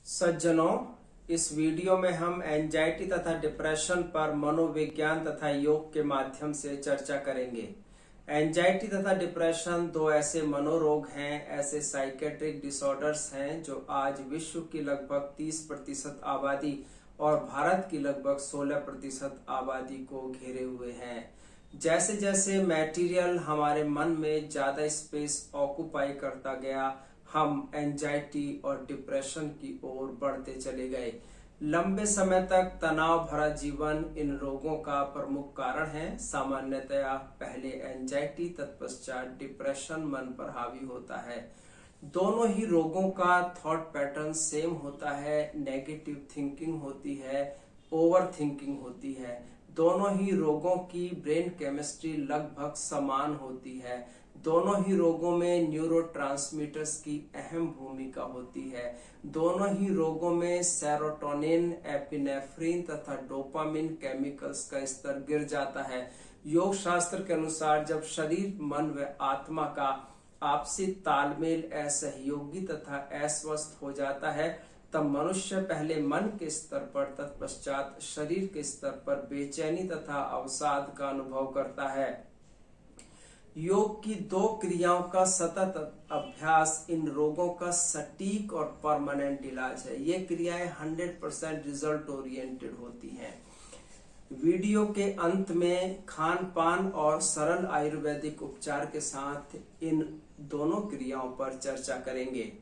सज्जनों, इस वीडियो में हम एंजाइटी तथा डिप्रेशन पर मनोविज्ञान तथा योग के माध्यम से चर्चा करेंगे। एंजाइटी तथा डिप्रेशन दो ऐसे मनोरोग हैं, ऐसे साइकेट्रिक डिसऑर्डर्स हैं जो आज विश्व की लगभग 30% आबादी और भारत की लगभग 16% आबादी को घेरे हुए हैं। जैसे जैसे मटेरियल हमारे मन में ज्यादा स्पेस ऑक्युपाई करता गया, हम एंजाइटी और डिप्रेशन की ओर बढ़ते चले गए। लंबे समय तक तनाव भरा जीवन इन रोगों का प्रमुख कारण है। सामान्यतया पहले एंजाइटी तत्पश्चात डिप्रेशन मन पर हावी होता है। दोनों ही रोगों का थॉट पैटर्न सेम होता है, नेगेटिव थिंकिंग होती है, ओवर थिंकिंग होती है। दोनों ही रोगों की ब्रेन केमिस्ट्री लगभग समान होती है। दोनों ही रोगों में न्यूरोट्रांसमीटर्स की अहम भूमिका होती है। दोनों ही रोगों में सेरोटोनिन, एपिनेफ्रिन तथा डोपामिन केमिकल्स का स्तर गिर जाता है। योग शास्त्र के अनुसार जब शरीर, मन व आत्मा का आपसी तालमेल असहयोगी तथा अस्वस्थ हो जाता है, तब मनुष्य पहले मन के स्तर पर तत्पश्चात शरीर के स्तर पर बेचैनी तथा अवसाद का अनुभव करता है। योग की दो क्रियाओं का सतत अभ्यास इन रोगों का सटीक और परमानेंट इलाज है। ये क्रियाएं 100% रिजल्ट ओरिएंटेड होती हैं। वीडियो के अंत में खान पान और सरल आयुर्वेदिक उपचार के साथ इन दोनों क्रियाओं पर चर्चा करेंगे।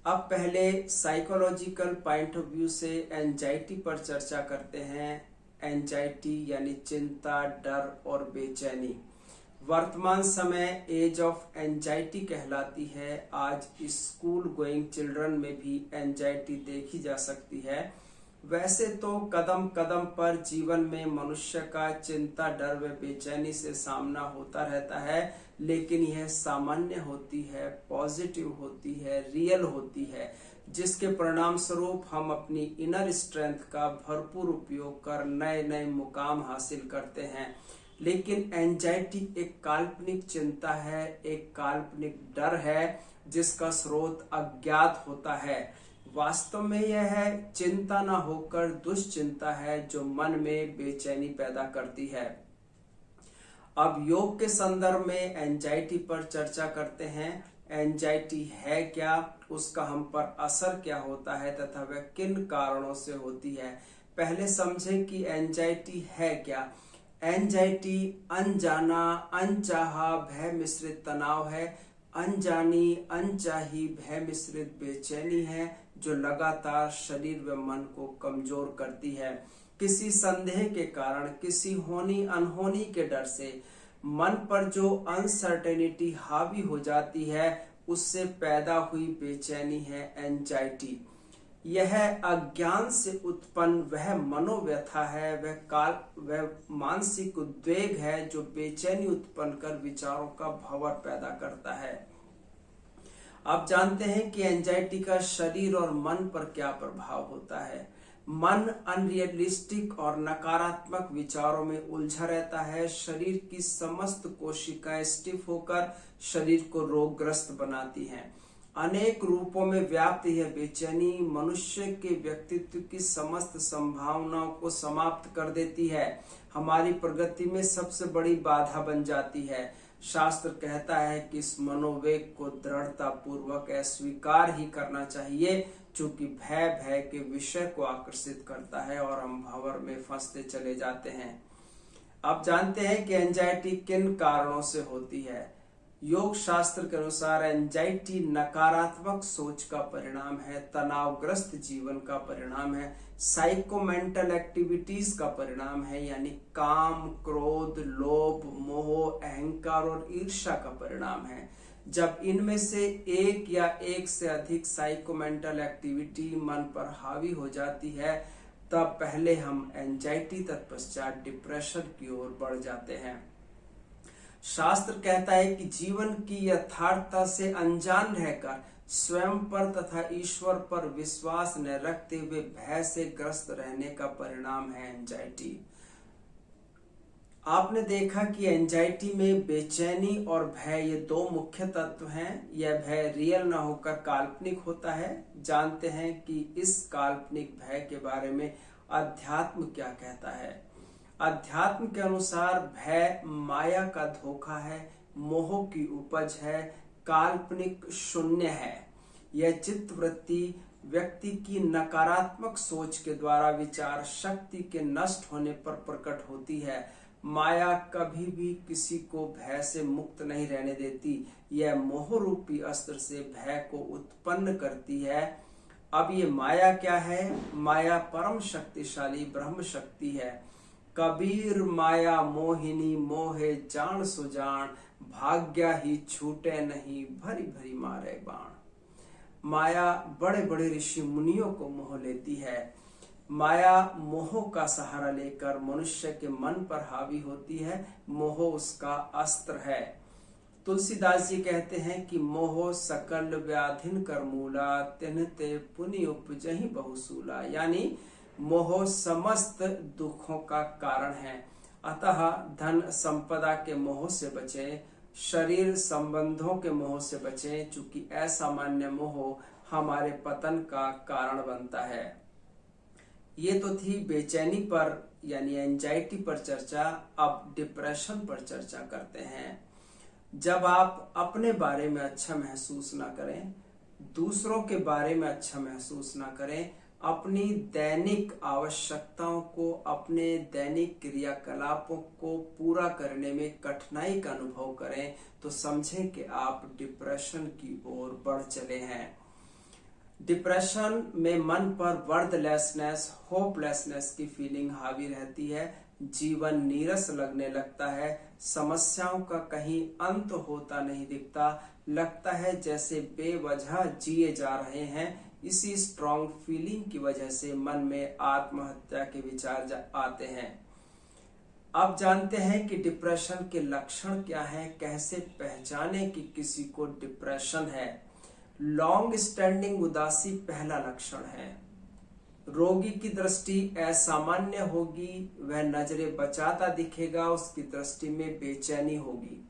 अब पहले साइकोलॉजिकल पॉइंट ऑफ व्यू से एंजाइटी पर चर्चा करते हैं। एंजाइटी यानी चिंता, डर और बेचैनी वर्तमान समय एज ऑफ एंजाइटी कहलाती है। आज स्कूल गोइंग चिल्ड्रन में भी एंजाइटी देखी जा सकती है। वैसे तो कदम कदम पर जीवन में मनुष्य का चिंता, डर व बेचैनी से सामना होता रहता है, लेकिन यह सामान्य होती है, पॉजिटिव होती है, रियल होती है, जिसके परिणाम स्वरूप हम अपनी इनर स्ट्रेंथ का भरपूर उपयोग कर नए नए मुकाम हासिल करते हैं। लेकिन एंजाइटी एक काल्पनिक चिंता है, एक काल्पनिक डर है जिसका स्रोत अज्ञात होता है। वास्तव में यह है चिंता न होकर दुश्चिंता है जो मन में बेचैनी पैदा करती है। अब योग के संदर्भ में एंजाइटी पर चर्चा करते हैं। एंजाइटी है क्या, उसका हम पर असर क्या होता है तथा वह किन कारणों से होती है। पहले समझें कि एंजाइटी है क्या। एंजाइटी अनजाना, अनचाहा, भय मिश्रित तनाव है। अनजानी, अनचाही, भय मिश्रित बेचैनी है जो लगातार शरीर व मन को कमजोर करती है। किसी संदेह के कारण, किसी होनी अनहोनी के डर से मन पर जो अनसर्टेनिटी हावी हो जाती है, उससे पैदा हुई बेचैनी है एंजाइटी। यह अज्ञान से उत्पन्न वह मनोव्यथा है, वह मानसिक उद्वेग है जो बेचैनी उत्पन्न कर विचारों का भंवर पैदा करता है। अब जानते हैं कि एंजाइटी का शरीर और मन पर क्या प्रभाव होता है। मन अनरियलिस्टिक और नकारात्मक विचारों में उलझा रहता है। शरीर की समस्त कोशिकाएं स्टिफ होकर शरीर को रोगग्रस्त बनाती हैं। अनेक रूपों में व्याप्त यह बेचैनी मनुष्य के व्यक्तित्व की समस्त संभावनाओं को समाप्त कर देती है, हमारी प्रगति में सबसे बड़ी बाधा बन जाती है। शास्त्र कहता है कि इस मनोवेग को दृढ़ता पूर्वक अस्वीकार ही करना चाहिए, चूंकि भय के विषय को आकर्षित करता है और हम भंवर में फंसते चले जाते हैं। अब जानते हैं कि एंजाइटी किन कारणों से होती है। योग शास्त्र के अनुसार एंजाइटी नकारात्मक सोच का परिणाम है, तनावग्रस्त जीवन का परिणाम है, साइकोमेंटल एक्टिविटीज का परिणाम है, यानी काम, क्रोध, लोभ, मोह, अहंकार और ईर्ष्या का परिणाम है। जब इनमें से एक या एक से अधिक साइकोमेंटल एक्टिविटी मन पर हावी हो जाती है, तब पहले हम एंजाइटी तत्पश्चात डिप्रेशन की ओर बढ़ जाते हैं। शास्त्र कहता है कि जीवन की यथार्थता से अनजान रहकर स्वयं पर तथा ईश्वर पर विश्वास न रखते हुए भय से ग्रस्त रहने का परिणाम है एंजाइटी। आपने देखा कि एंजाइटी में बेचैनी और भय ये दो मुख्य तत्व हैं। यह भय रियल ना होकर काल्पनिक होता है। जानते हैं कि इस काल्पनिक भय के बारे में अध्यात्म क्या कहता है। अध्यात्म के अनुसार भय माया का धोखा है, मोह की उपज है, काल्पनिक शून्य है। यह चित्तवृत्ति व्यक्ति की नकारात्मक सोच के द्वारा विचार शक्ति के नष्ट होने पर प्रकट होती है। माया कभी भी किसी को भय से मुक्त नहीं रहने देती। यह मोह रूपी अस्त्र से भय को उत्पन्न करती है। अब ये माया क्या है? माया परम शक्तिशाली ब्रह्म शक्ति है। कबीर माया मोहिनी मोहे जान सुजान, भाग्या ही छूटे नहीं भरी भरी मारे बाण। माया बड़े बड़े ऋषि मुनियों को मोह लेती है। माया मोह का सहारा लेकर मनुष्य के मन पर हावी होती है। मोह उसका अस्त्र है। तुलसीदास जी कहते हैं कि मोह सकल व्याधिन कर मूला, तिन्हते पुनि उपजहि बहुसूला। यानी मोह समस्त दुखों का कारण है। अतः धन संपदा के मोह से बचें, शरीर संबंधों के मोह से बचें, चूंकि असामान्य मोह हमारे पतन का कारण बनता है। ये तो थी बेचैनी पर यानी एंजाइटी पर चर्चा। अब डिप्रेशन पर चर्चा करते हैं। जब आप अपने बारे में अच्छा महसूस ना करें, दूसरों के बारे में अच्छा महसूस ना करें, अपनी दैनिक आवश्यकताओं को, अपने दैनिक क्रियाकलापों को पूरा करने में कठिनाई का अनुभव करें, तो समझें कि आप डिप्रेशन की ओर बढ़ चले हैं। डिप्रेशन में मन पर वर्थलेसनेस, होपलेसनेस की फीलिंग हावी रहती है। जीवन नीरस लगने लगता है। समस्याओं का कहीं अंत होता नहीं दिखता। लगता है जैसे बेवजह जिए जा रहे हैं। इसी स्ट्रॉन्ग फीलिंग की वजह से मन में आत्महत्या के विचार आते हैं। अब जानते हैं कि डिप्रेशन के लक्षण क्या हैं, कैसे पहचाने कि किसी को डिप्रेशन है। लॉन्ग स्टैंडिंग उदासी पहला लक्षण है। रोगी की दृष्टि असामान्य होगी, वह नजरें बचाता दिखेगा, उसकी दृष्टि में बेचैनी होगी,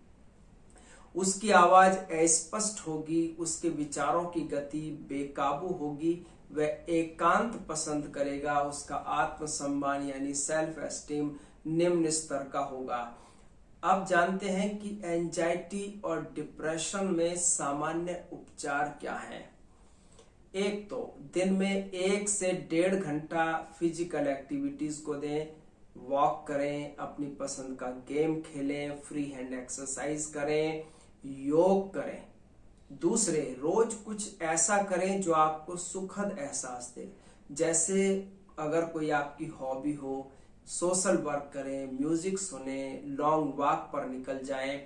उसकी आवाज अस्पष्ट होगी, उसके विचारों की गति बेकाबू होगी, वह एकांत पसंद करेगा, उसका आत्मसम्मान यानी सेल्फ एस्टीम निम्न स्तर का होगा। अब जानते हैं कि एंजाइटी और डिप्रेशन में सामान्य उपचार क्या है। एक तो दिन में 1 से 1.5 घंटा फिजिकल एक्टिविटीज को दें। वॉक करें, अपनी पसंद का गेम खेलें, फ्री हैंड एक्सरसाइज करें, योग करें। दूसरे, रोज कुछ ऐसा करें जो आपको सुखद एहसास दे। जैसे अगर कोई आपकी हॉबी हो, सोशल वर्क करें, म्यूजिक सुने, लॉन्ग वॉक पर निकल जाएं।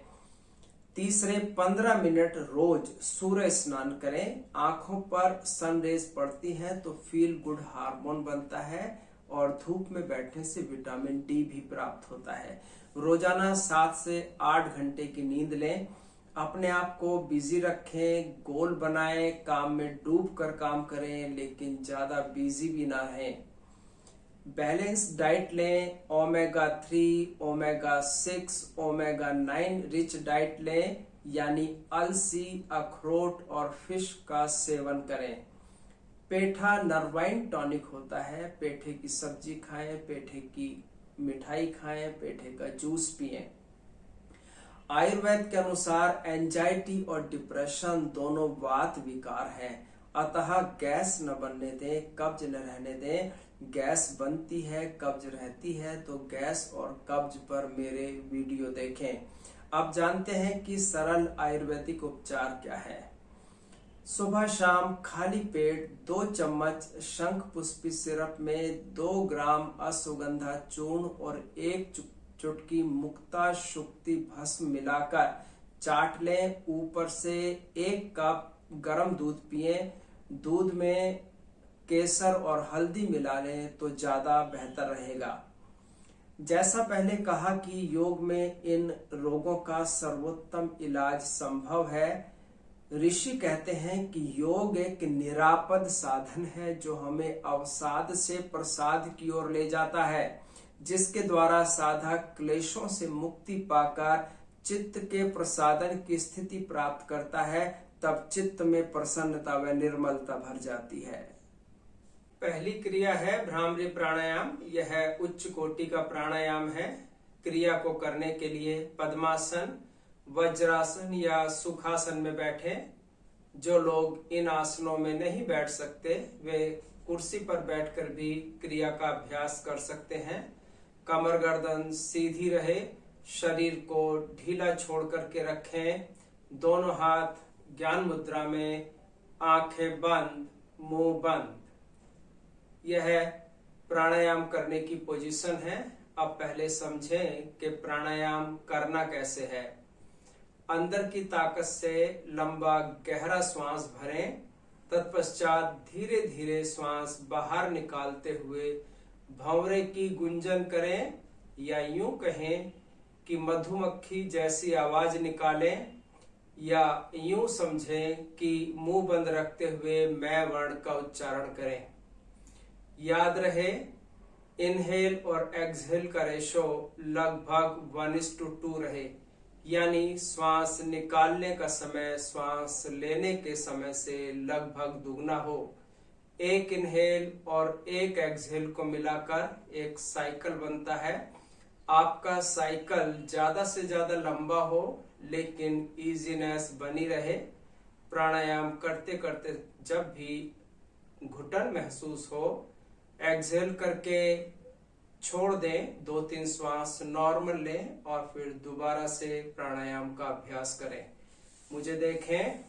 तीसरे, 15 मिनट रोज सूर्य स्नान करें। आंखों पर सनरेज पड़ती हैं तो फील गुड हार्मोन बनता है और धूप में बैठने से विटामिन डी भी प्राप्त होता है। रोजाना 7 से 8 घंटे की नींद लें। अपने आप को बिजी रखें, गोल बनाएं, काम में डूब कर काम करें, लेकिन ज्यादा बिजी भी ना रहें। बैलेंस डाइट लें, omega 3, omega 6, omega 9 rich diet लें, यानी अलसी, अखरोट और फिश का सेवन करें। पेठा नर्वाइन टॉनिक होता है। पेठे की सब्जी खाएं, पेठे की मिठाई खाएं, पेठे का जूस पिएं। आयुर्वेद के अनुसार एंजाइटी और डिप्रेशन दोनों वात विकार हैं। अतः गैस न बनने दें, कब्ज न रहने दें। गैस बनती है, कब्ज रहती है, तो गैस और कब्ज पर मेरे वीडियो देखें। अब जानते हैं कि सरल आयुर्वेदिक उपचार क्या है। सुबह शाम खाली पेट 2 चम्मच शंख पुष्पी सिरप में 2 ग्राम अश्वगंधा चूर्ण और 1 चुटकी मुक्ता शुक्ति भस्म मिलाकर चाट लें। ऊपर से 1 कप गर्म दूध पिएं। दूध में केसर और हल्दी मिला लें तो ज्यादा बेहतर रहेगा। जैसा पहले कहा कि योग में इन रोगों का सर्वोत्तम इलाज संभव है। ऋषि कहते हैं कि योग एक निरापद साधन है जो हमें अवसाद से प्रसाद की ओर ले जाता है। जिसके द्वारा साधक क्लेशों से मुक्ति पाकर चित्त के प्रसादन की स्थिति प्राप्त करता है, तब चित्त में प्रसन्नता व निर्मलता भर जाती है। पहली क्रिया है भ्रामरी प्राणायाम। यह उच्च कोटि का प्राणायाम है। क्रिया को करने के लिए पद्मासन, वज्रासन या सुखासन में बैठे। जो लोग इन आसनों में नहीं बैठ सकते वे कुर्सी पर बैठकर भी क्रिया का अभ्यास कर सकते हैं। कमर गर्दन सीधी रहे, शरीर को ढीला छोड़ करके रखें। दोनों हाथ ज्ञान मुद्रा में, आंखें बंद, मुंह बंद। यह प्राणायाम करने की पोजीशन है। अब पहले समझें कि प्राणायाम करना कैसे है। अंदर की ताकत से लंबा गहरा श्वास भरें, तत्पश्चात धीरे धीरे श्वास बाहर निकालते हुए भंवरे की गुंजन करें, या यूं कहें कि मधुमक्खी जैसी आवाज निकालें, या यूं समझें कि मुंह बंद रखते हुए मैं वर्ण का उच्चारण करें। याद रहे, इनहेल और एक्सहेल का रेशो लगभग 1:2 रहे, यानी श्वास निकालने का समय श्वास लेने के समय से लगभग दुगना हो। एक इनहेल और एक एक्सहेल को मिलाकर एक साइकिल बनता है। आपका साइकिल ज्यादा से ज्यादा लंबा हो, लेकिन इजीनेस बनी रहे। प्राणायाम करते करते जब भी घुटन महसूस हो, एक्सहेल करके छोड़ दें, 2-3 श्वास नॉर्मल लें और फिर दोबारा से प्राणायाम का अभ्यास करें। मुझे देखें।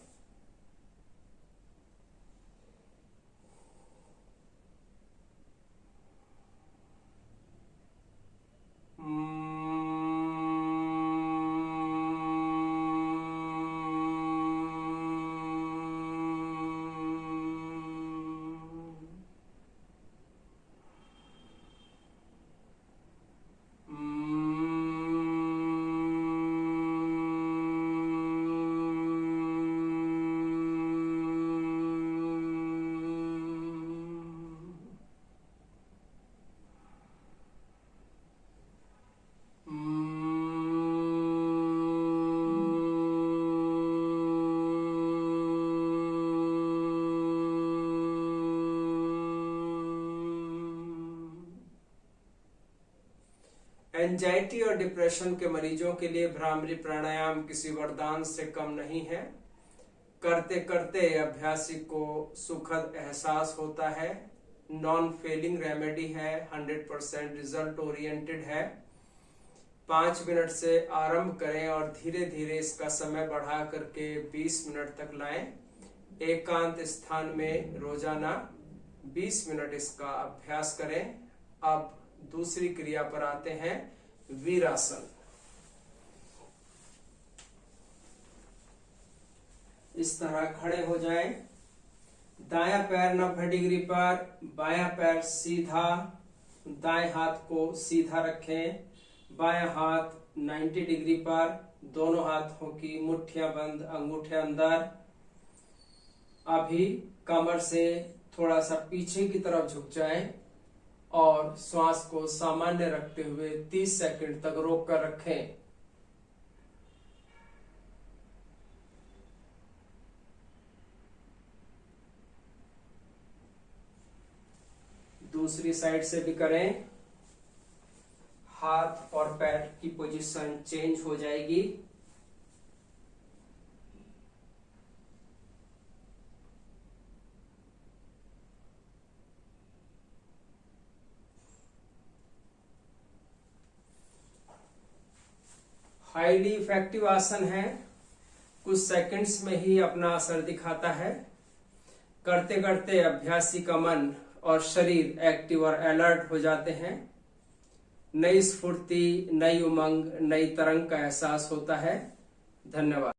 एंजाइटी और डिप्रेशन के मरीजों के लिए भ्रामरी प्राणायाम किसी वरदान से कम नहीं है। करते करते अभ्यासी को सुखद एहसास होता है। नॉन फेलिंग रेमेडी है, 100% रिजल्ट ओरिएंटेड है। 5 मिनट से आरंभ करें और धीरे धीरे इसका समय बढ़ा करके 20 मिनट तक लाएं। एकांत स्थान में रोजाना 20 मिनट इसका अभ्यास करें। अब दूसरी क्रिया पर आते हैं, वीरासन। इस तरह खड़े हो जाएं। दायां पैर 90 डिग्री पर, बायां पैर सीधा, दाएं हाथ को सीधा रखें। बायां हाथ 90 डिग्री पर, दोनों हाथों की मुट्ठियां बंद, अंगूठे अंदर। अभी कमर से थोड़ा सा पीछे की तरफ झुक जाएं और श्वास को सामान्य रखते हुए 30 सेकंड तक रोक कर रखें। दूसरी साइड से भी करें। हाथ और पैर की पोजीशन चेंज हो जाएगी। हाईली इफेक्टिव आसन है, कुछ सेकंड्स में ही अपना असर दिखाता है। करते करते अभ्यासी का मन और शरीर एक्टिव और अलर्ट हो जाते हैं। नई स्फूर्ति, नई उमंग, नई तरंग का एहसास होता है। धन्यवाद।